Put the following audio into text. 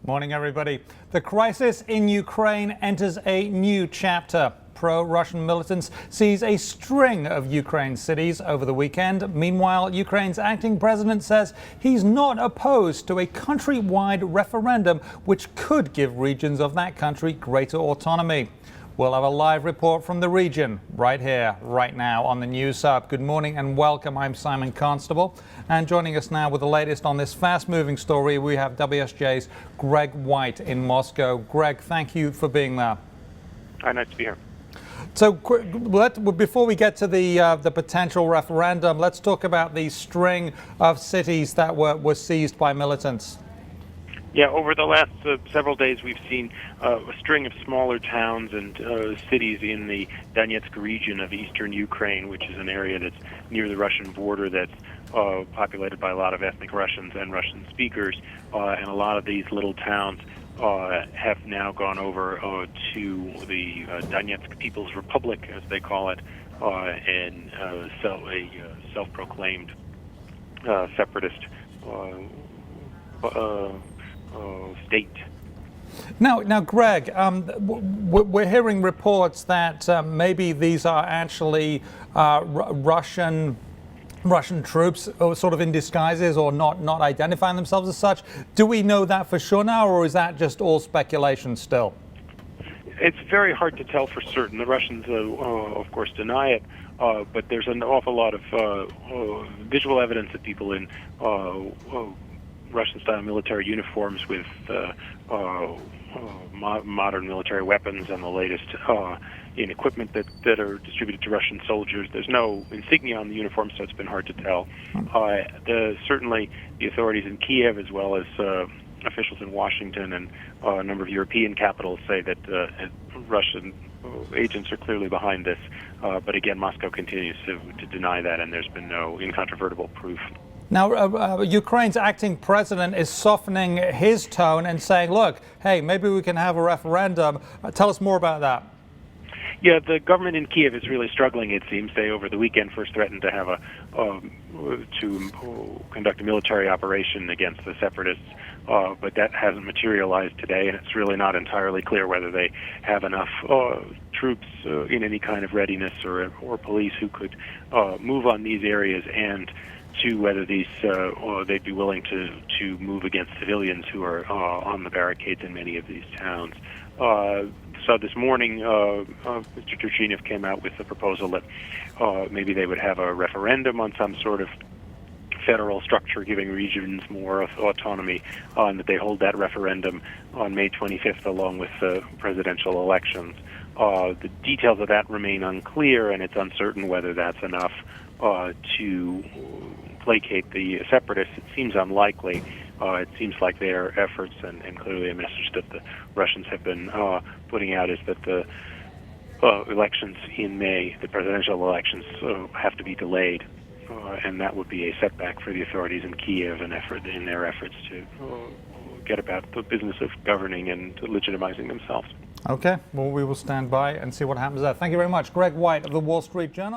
Morning, everybody. The crisis in Ukraine enters a new chapter. Pro-Russian militants seize a string of Ukraine cities over the weekend. Meanwhile, Ukraine's acting president says he's not opposed to a country-wide referendum which could give regions of that country greater autonomy. We'll have a live report from the region right here, right now on the News Hub. Good morning and welcome. I'm Simon Constable. And joining us now with the latest on this fast-moving story, we have WSJ's Greg White in Moscow. Greg, thank you for being there. Hi, nice to be here. So before we get to the potential referendum, let's talk about the string of cities that were seized by militants. Yeah, over the last several days, we've seen a string of smaller towns and cities in the Donetsk region of eastern Ukraine, which is an area that's near the Russian border that's populated by a lot of ethnic Russians and Russian speakers. And a lot of these little towns have now gone over to the Donetsk People's Republic, as they call it, and a self-proclaimed separatist state. Now, Greg, we're hearing reports that maybe these are actually Russian troops, sort of in disguises or not identifying themselves as such. Do we know that for sure now, or is that just all speculation still? It's very hard to tell for certain. The Russians, of course, deny it, but there's an awful lot of visual evidence that people in Russian-style military uniforms with modern military weapons and the latest in equipment that are distributed to Russian soldiers. There's no insignia on the uniform, so it's been hard to tell. Certainly, the authorities in Kiev, as well as officials in Washington and a number of European capitals, say that Russian agents are clearly behind this. But again, Moscow continues to deny that, and there's been no incontrovertible proof. Now, Ukraine's acting president is softening his tone and saying, look, hey, maybe we can have a referendum. Tell us more about that. Yeah, the government in Kiev is really struggling, it seems. They, over the weekend, first threatened to have to conduct a military operation against the separatists, but that hasn't materialized today, and it's really not entirely clear whether they have enough troops in any kind of readiness or police who could move on these areas, and to whether they'd be willing to move against civilians who are on the barricades in many of these towns. So this morning, Mr. Turchynov came out with the proposal that maybe they would have a referendum on some sort of federal structure giving regions more autonomy, and that they hold that referendum on May 25th along with the presidential elections. The details of that remain unclear, and it's uncertain whether that's enough to placate the separatists. It seems unlikely. It seems like their efforts, and clearly a message that the Russians have been putting out, is that the elections in May, the presidential elections, have to be delayed, and that would be a setback for the authorities in Kiev in their efforts to get about the business of governing and legitimizing themselves. Okay, well, we will stand by and see what happens there. Thank you very much. Greg White of the Wall Street Journal.